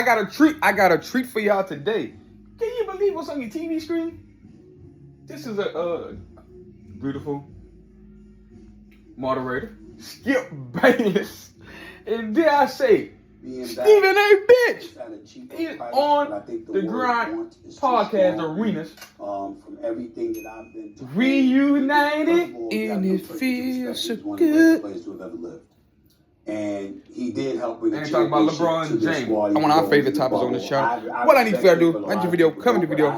I got a treat for y'all today. Can you believe what's on your TV screen? This is a beautiful moderator, Skip Bayless, and dare I say, Stephen A. Bitch. He's on the Grind podcast arenas. From everything that I've been to reunited, and it feels so good. Place to have ever lived. And he did help bring and talking about LeBron James. One of our favorite topics on the show. What I need for you to do, like the video, comment the video,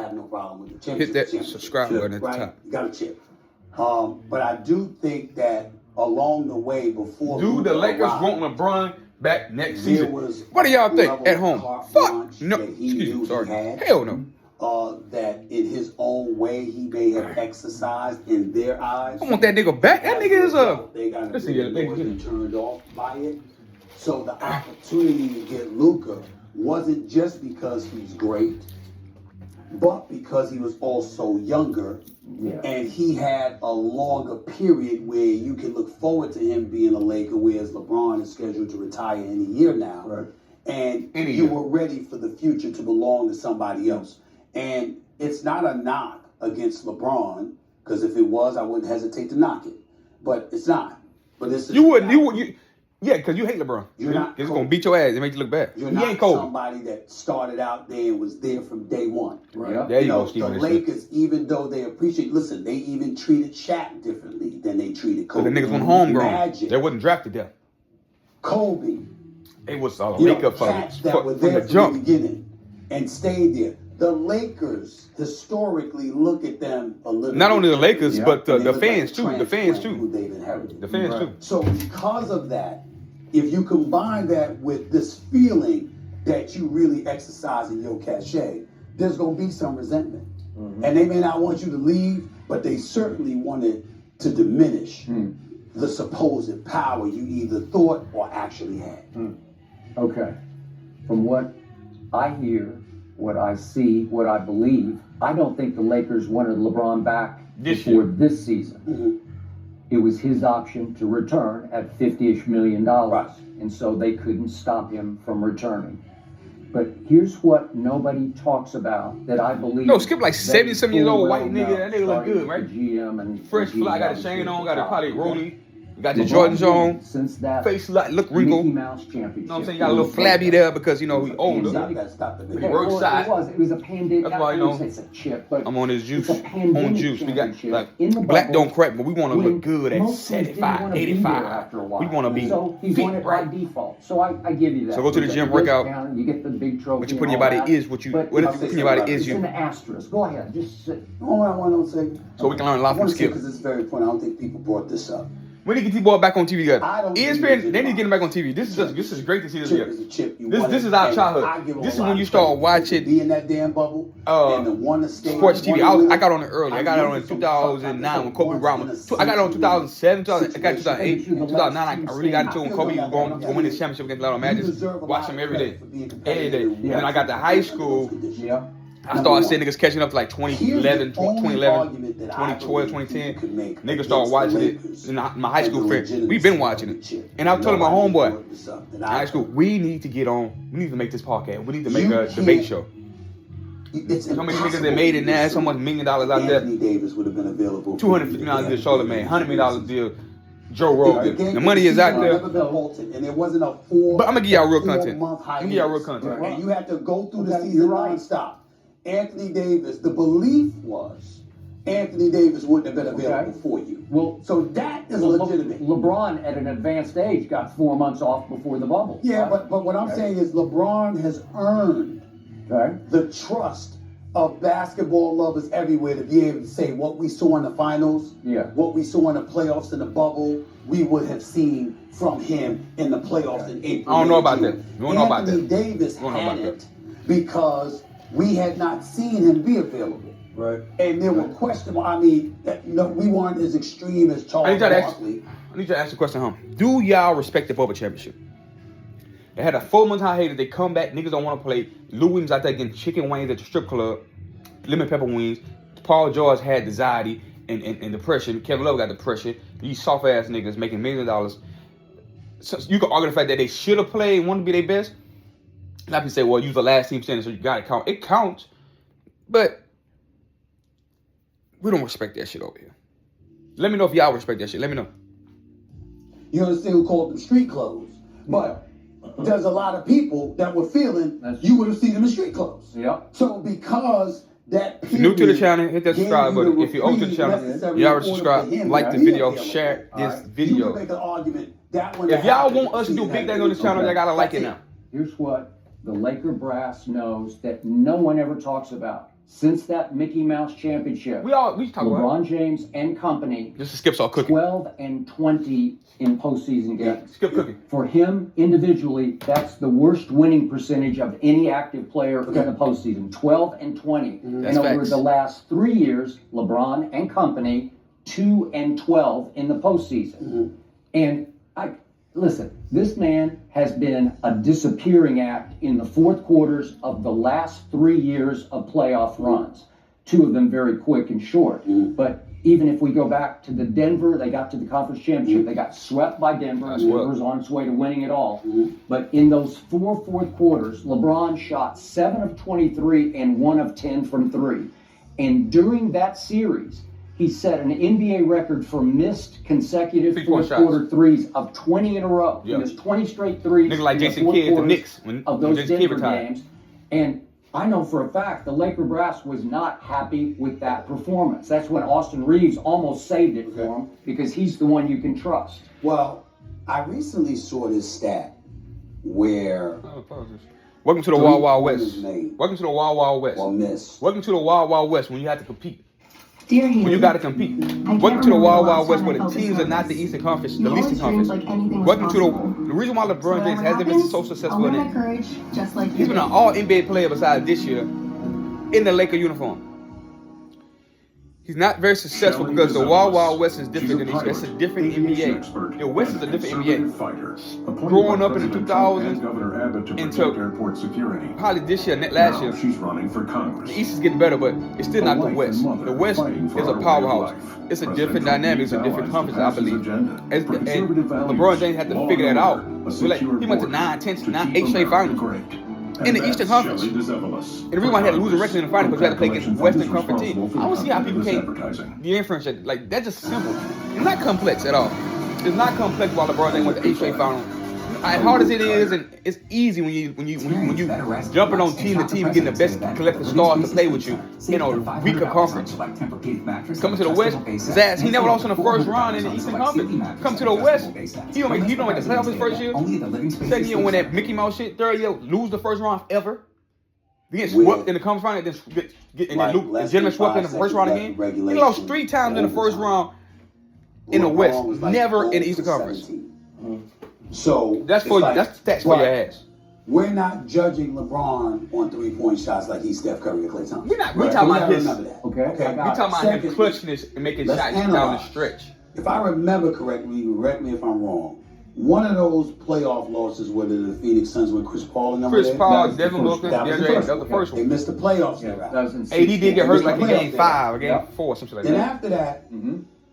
hit that subscribe button at the top. You got a chip. But I do think that along the way before... Do the Lakers want LeBron back next season? What do y'all think at home? Fuck no. Excuse me, sorry. Hell no. That in his own way he may have exercised in their eyes. I want that nigga back. That nigga is a... They got turned off by it. So the opportunity to get Luka wasn't just because he's great, but because he was also younger. Yeah. And he had a longer period where you can look forward to him being a Laker, whereas LeBron is scheduled to retire in a year now. Right. And you were ready for the future to belong to somebody else. And it's not a knock against LeBron, because if it was, I wouldn't hesitate to knock it. But it's not. But it's yeah, because you hate LeBron. You're not. It's gonna beat your ass and make you look bad. You're not somebody that started out there and was there from day one. Right. Yeah. There you go, Stephen. The Lakers, even though they listen, they even treated Shaq differently than they treated Kobe. So the niggas went homegrown. They wasn't drafted there. Kobe. It was a Laker cats that were there from the beginning and stayed there. The Lakers historically look at them a little. Not only the Lakers, but the fans too. The fans too. So because of that, if you combine that with this feeling that you really exercising your cachet, there's gonna be some resentment, and they may not want you to leave, but they certainly wanted to diminish the supposed power you either thought or actually had. Okay, from what I hear, what I see, what I believe, I don't think the Lakers wanted LeBron back before this season. It was his option to return at $50-ish million, and so they couldn't stop him from returning. But here's what nobody talks about that I believe. No, Skip like 70-something years old white nigga. That nigga look good, right? GM and fresh fly, got a chain on, got a probably rollie. You got the Jordans on. Since that face look wrinkled. Mickey Mouse championship. You know what I'm saying? You got a little flabby there because he older. He works side. It was a pandemic. That's why it's a chip, but I'm on his juice. On juice. We got black don't crack, but we want to look good at 75, 85. We want to be he won it by default. So I give you that. So go to the gym, work out. You get the big trophy. What you put in your body is what you. What you put in your body is you. It's an asterisk. Go ahead. Just sit. All I want to say. So we can learn a lot from Skip. Because it's very important. I don't think people brought this up. We need to get T-Ball back on TV, guys. ESPN, they need to get him back on TV. This is great to see this here. This is our childhood. This is when you start watching. Be in that damn bubble. Sports TV. I got on it early. I got it on in 2009 when Kobe Bryant. I got it on 2007. I got 2008, 2009. I really got into it when Kobe was going to win his championship against a lot of matches. Watch him every day, every day. And then I got to high school. I started seeing niggas catching up to like 2011, 2012, 2010. Niggas started watching it. And my high school friend, we've been watching it. And I was telling my homeboy, in high school, we need to get on. We need to make this podcast. We need to make a debate show. So many niggas that made it now, so much $1 million out there. Anthony Davis would have been available. $250 million deal, Charlamagne. $100 million deal, Joe Rogan. The money is out there. And there wasn't a 4. But I'm gonna give y'all real content. And you have to go through the season nonstop. Anthony Davis, the belief was Anthony Davis wouldn't have been available for you. Well, so that is legitimate. LeBron at an advanced age got 4 months off before the bubble. Yeah, right? but what I'm saying is LeBron has earned the trust of basketball lovers everywhere to be able to say what we saw in the finals, what we saw in the playoffs in the bubble, we would have seen from him in the playoffs in April. I don't know about that. You don't know about that. Anthony Davis had it because we had not seen him be available. Right. And there were questions. I mean, we weren't as extreme as Charles Barkley. I need to ask a question, huh? Do y'all respect the bubble championship? They had a 4-month hiatus. They come back. Niggas don't want to play. Lou Williams out there getting chicken wings at the strip club, lemon pepper wings. Paul George had anxiety and depression. Kevin Love got depression. These soft ass niggas making $1 million. So you can argue the fact that they should have played, want to be their best. A lot of people say, well, use the last team standard, so you got to count. It counts, but we don't respect that shit over here. Let me know if y'all respect that shit. Let me know. You understand who called them street clothes? But there's a lot of people that were feeling you would have seen them in street clothes. Yep. So because that If you're new to the channel, hit that subscribe button. If you're old to the channel, you already subscribe, like the video, share this video. If y'all want us to do big things on this channel, y'all gotta like it now. Here's what the Laker brass knows that no one ever talks about. Since that Mickey Mouse championship, We talk about LeBron James and company, just skips all cooking. 12 and 20 in postseason games. Skip cooking. For him individually, that's the worst winning percentage of any active player in the postseason. 12 and 20. That's and over facts. the last 3 years, LeBron and company, 2 and 12 in the postseason. And listen, this man has been a disappearing act in the fourth quarters of the last 3 years of playoff runs. 2 of them very quick and short. But even if we go back to the Denver, they got to the conference championship. They got swept by Denver. Denver's on its way to winning it all. But in those 4 fourth quarters, LeBron shot 7 of 23 and 1 of 10 from 3. And during that series, he set an NBA record for missed consecutive fourth quarter threes of 20 in a row. He missed 20 straight threes. Nigga like Jason Kidd at the Knicks of those Denver games. And I know for a fact the Laker brass was not happy with that performance. That's when Austin Reeves almost saved it for him because he's the one you can trust. Well, I recently saw this stat where welcome to the Wild Wild West. Welcome to the Wild Wild West. or missed. Welcome to the Wild Wild West when you have to compete. Dear When you got to compete. Welcome to the Wild Wild West where the teams are not the Eastern Conference, the Eastern Conference. Welcome to the reason why LeBron James hasn't been so successful in it. He's been an all NBA player besides this year in the Laker uniform. He's not very successful because the Wild Wild West is different than East. That's a different NBA. The West is a different NBA. Growing up in the 2000s until probably this year, last year, the East is getting better, but it's still not the West. The West is a powerhouse. It's a different dynamic. It's a different conference, I believe. And LeBron James had to figure that out. He went to 8 straight finals in the Eastern Conference. And the reason why he had to lose a record in the final because he had to play against Western Conference teams. I don't see how people can't the inference that, like, that's just simple. It's not complex at all. It's not complex why LeBron James went to 8 straight finals. As hard as it is, and it's easy when you jumping on team to team, getting the best collective stars to play with you in a weaker conference. Coming to the West, his ass, he never lost in the first round in the Eastern Conference. Come to the West, he don't make the playoffs his first year. Second year, win that Mickey Mouse shit. Third year, lose the first round ever. He gets swept in the conference round, and then gentlemen swept in the first round again. He lost 3 times in the first round in the West, never in the Eastern Conference. So that's for you. That's stats for your ass. We're not judging LeBron on 3-point shots like he's Steph Curry or Klay Thompson. We're talking about his. Okay. We talking about him clutchness and making shots down the stretch. If I remember correctly, correct me if I'm wrong. One of those playoff losses were the Phoenix Suns with Chris Paul and Devin Booker, that was the first one. They missed the playoffs. AD did get hurt like in game 5 or game 4, something like that. Then after that,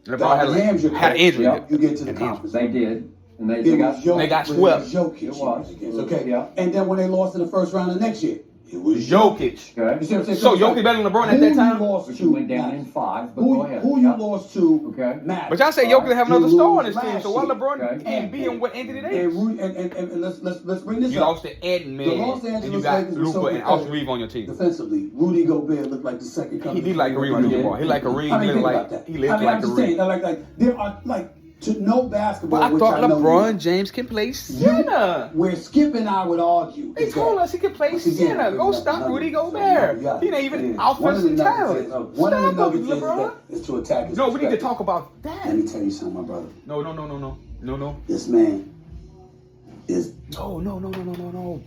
LeBron had an injury. You get to the conference. They did. And they got swept. It was. Okay. And then when they lost in the first round the next year, it was Jokic. Okay. You see what I'm saying? So Jokic better than LeBron at that time? You went down in 5, but go ahead. Who you lost to matters. But y'all say Jokic have another star on his team, so why LeBron can't be in what Anthony Davis? And let's bring this up. You lost to Edmund, and you got Luka and Austin Reeves on your team. Defensively, Rudy Gobert looked like the second coming. He did like Kareem Abdul-Jabbar. He like Kareem. He lived like Kareem. Like there are to know basketball. But I thought LeBron James can play center. Where Skip and I would argue. They told us he could play center. Go stop Rudy Gobert. He ain't even offensive talent. One of the nuggets is to attack his No, we need to talk about that. Let me tell you something, my brother. No. This man is... No.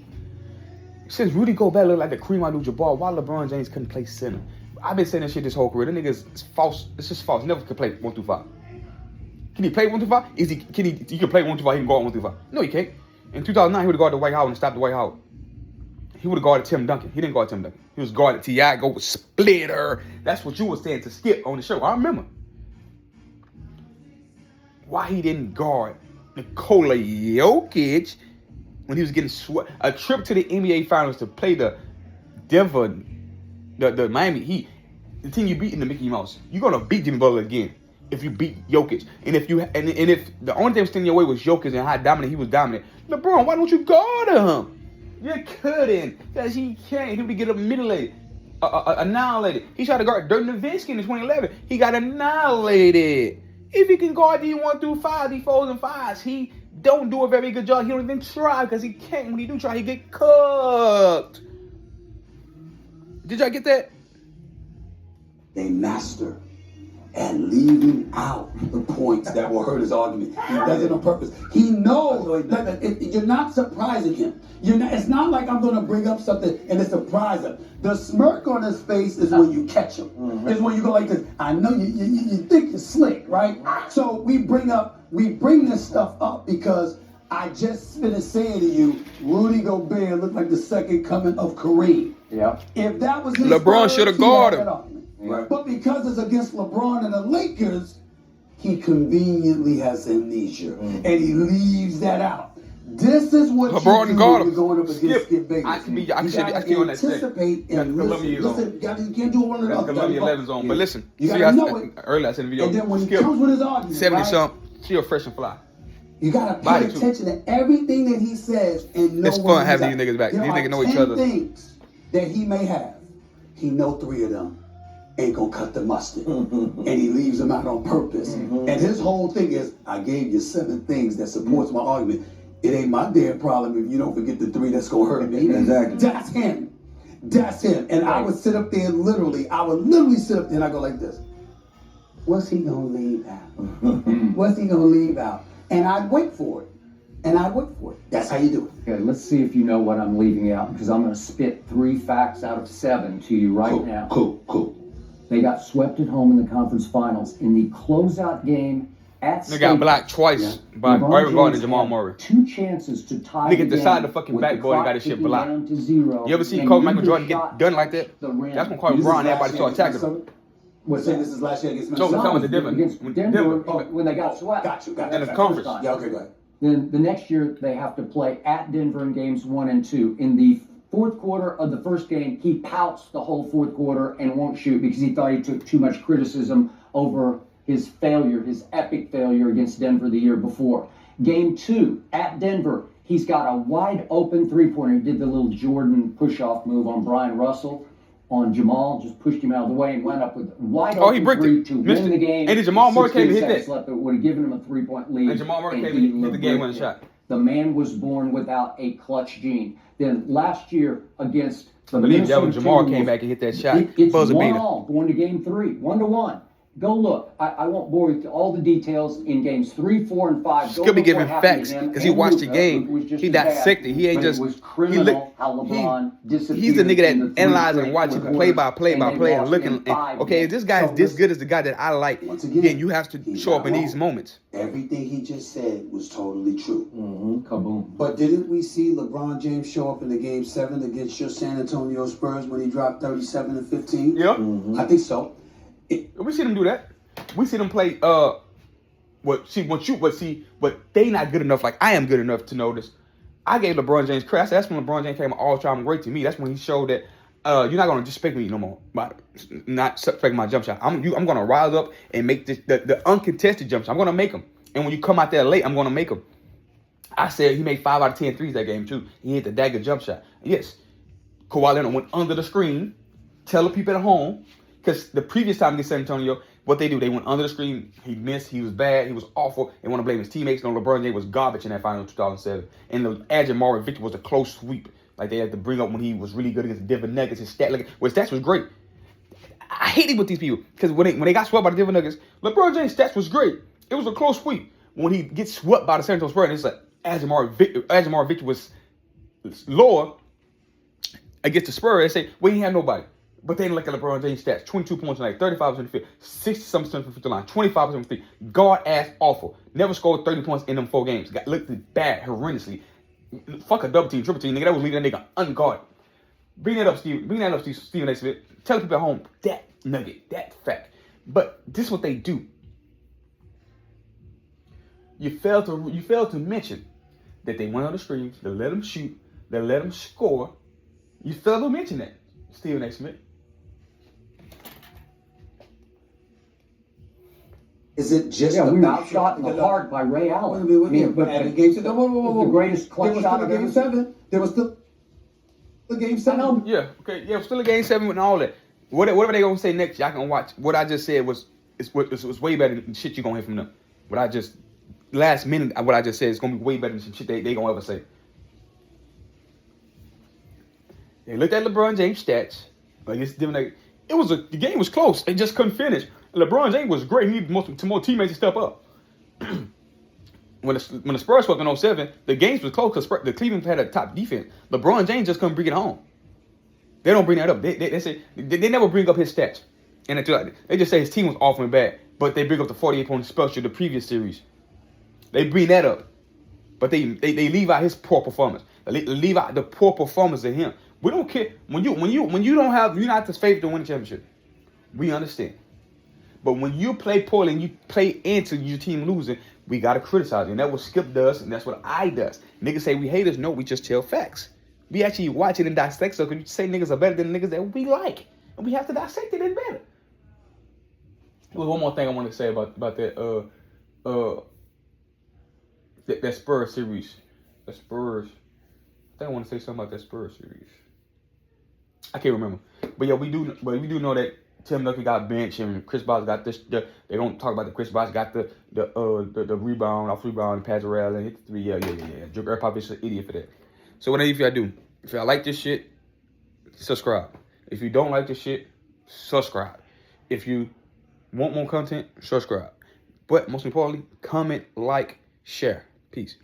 Since Rudy Gobert looked like the Kareem Abdul-Jabbar, why LeBron James couldn't play center? I've been saying this shit this whole career. That nigga is false. It's just false. He never could play 1 through 5. Can he play 1 through 5? He can play 1 through 5. He can guard 1 through 5. No, he can't. In 2009, he would have guarded Dwight Howard and stopped Dwight Howard. He would have guarded Tim Duncan. He didn't guard Tim Duncan. He was guarded T.I. Go with Splitter. That's what you were saying to Skip on the show. I remember. Why he didn't guard Nikola Jokic when he was getting swept. A trip to the NBA Finals to play the Denver, the Miami Heat, the team you beat in the Mickey Mouse. You're gonna beat Jimmy Butler again if you beat Jokic. And if the only thing that was standing your way was Jokic and how dominant he was dominant. LeBron, why don't you guard him? You couldn't, because he can't. He would get annihilated. He tried to guard Dirk Nowitzki in 2011. He got annihilated. If he can guard D1 through 5, D4s and 5s, he don't do a very good job. He don't even try because he can't. When he do try, he get cooked. Did y'all get that? They master and leaving out the points that will hurt his argument. He does it on purpose. He knows that you're not surprising him. It's not like I'm going to bring up something and it surprise him. The smirk on his face is when you catch him. It's when you go like this. I know you think you're slick, right? So we bring this stuff up because I just finished saying to you, Rudy Gobert looked like the second coming of Kareem. Yeah. If that was his LeBron should have guarded him. Right. But because it's against LeBron and the Lakers, he conveniently has amnesia. And he leaves that out. This is what LeBron you do when you're going up against Skip Bayless. I can be on that set. Anticipate and listen. You can't do one or the other. Columbia 11 zone. But listen, you gotta know it. Earlier I said in the video, and then when he comes with his argument, 70 something, still fresh and fly. You gotta pay attention to everything that he says and know. It's fun having these niggas back. These niggas know each other. Things that he may have, he know 3 of them ain't gonna cut the mustard. And he leaves them out on purpose. And his whole thing is, I gave you 7 things that supports my argument. It ain't my damn problem if you don't forget the 3 that's gonna hurt me. Exactly. That's him. That's him. And I would sit up there I would literally sit up there and I go like this. What's he gonna leave out? What's he gonna leave out? And I'd wait for it. That's how you do it. Okay, let's see if you know what I'm leaving out, because I'm going to spit 3 facts out of 7 to you now. Cool. They got swept at home in the conference finals. In the closeout game at They got blocked twice by Irving Gordon and Jamal Murray. 2 chances to tie the Nigga decided the fucking backboard and got his shit blocked. You ever see Kobe Michael Jordan get done like that? That's when Kobe Bryant everybody started attacking him. What's that? This is last year against So Minnesota. it's different. Against Denver, when they got swept. Got you. In the conference. Yeah, okay, go ahead. Then the next year, they have to play at Denver in games 1 and 2. In the fourth quarter of the first game, he pouts the whole fourth quarter and won't shoot because he thought he took too much criticism over his failure, his epic failure against Denver the year before. Game 2 at Denver, he's got a wide open 3-pointer. He did the little Jordan push-off move on Brian Russell. On Jamal, just pushed him out of the way and went up with wide open 3 to win the game. And then Jamal Murray came and hit that. Left, it would have given him a 3-point lead. And Jamal Murray came and hit the game-winning shot. The man was born without a clutch gene. Then last year against the I believe Minnesota that when Jamal Timberwolves, came back and hit that shot. It's Buzzer beater. 1-1 going to game 3, 1-1. Go look. I won't bore you with all the details in games 3, 4, and 5. Still be giving facts because he watched the game. He dissected. He ain't just. It was criminal how LeBron disappeared. He's the nigga that analyzes and watches play by play and looking. Okay, if this guy's this good as the guy that I like, then you have to show up in these moments. Everything he just said was totally true. Kaboom. But didn't we see LeBron James show up in the game 7 against your San Antonio Spurs when he dropped 37 and 15? Yep. I think so. We see them do that. We see them play. But they not good enough. Like I am good enough to know this. I gave LeBron James credit. That's when LeBron James came all-time great to me. That's when he showed that you're not gonna disrespect me no more. But not suspect my jump shot. I'm gonna rise up and make the uncontested jump shot. I'm gonna make them. And when you come out there late, I'm gonna make them. I said he made 5 out of 10 threes that game too. He hit the dagger jump shot. Yes, Kawhi Leonard went under the screen. Tell the people at home. Because the previous time against San Antonio, what they do, they went under the screen. He missed. He was bad. He was awful. They want to blame his teammates. No, LeBron James was garbage in that final 2007. And the Jamal victory was a close sweep. Like they had to bring up when he was really good against the Denver Nuggets. His stats was great. I hate it with these people because when they got swept by the Denver Nuggets, LeBron James' stats was great. It was a close sweep. When he gets swept by the San Antonio Spurs, it's like Jamal victory was lower against the Spurs. They say, well, he had nobody. But they didn't look at LeBron James' stats. 22 points tonight, 35% from the field, 60-something from the 50 line, 25% from the field. Guard-ass awful. Never scored 30 points in them 4 games. Looked bad, horrendously. Fuck a double team, triple team, nigga. That was leaving that nigga unguarded. Bring that up, Steve. Bring that up, Stephen A. Smith. Tell the people at home that nugget, that fact. But this is what they do. You fail to mention that they went on the streams, they let him shoot, they let him score. You failed to mention that, Stephen A. Smith. Is it just Yeah, we were about shot in the heart by Ray Allen. But in game 7, the greatest clutch shot there I've was ever still a seen. game 7. There was still a game 7. Yeah, okay, yeah, still a game 7 and all that. Whatever they gonna say next, y'all can watch. What I just said was way better than shit you gonna hear from them. What I just last minute, what I just said is gonna be way better than some shit they gonna ever say. They looked at LeBron James stats. Like the game was close. They just couldn't finish. LeBron James was great. He needed more teammates to step up. When the Spurs swept in 07, the games was close because the Cleveland had a top defense. LeBron James just couldn't bring it home. They don't bring that up. They say they never bring up his stats, and they just say his team was awful and bad. But they bring up the 48-point special the previous series. They bring that up, but they leave out his poor performance. They leave out the poor performance of him. We don't care when you don't have, you're not the favorite to win the championship. We understand. But when you play poorly and you play into your team losing, we gotta criticize you. And that's what Skip does, and that's what I does. Niggas say we haters. No, we just tell facts. We actually watch it and dissect. So can you say niggas are better than niggas that we like, and we have to dissect it and better. There was one more thing I want to say about that that Spurs series. The Spurs. I think I want to say something about that Spurs series. I can't remember, but yeah, we do know that Tim Duncan got benched and Chris Bosh got this. They don't talk about the Chris Bosh got the rebound off rebound, pass around and hit the 3. Yeah. Joe Popovich is an idiot for that. So whatever you do, if y'all like this shit, subscribe. If you don't like this shit, subscribe. If you want more content, subscribe. But most importantly, comment, like, share. Peace.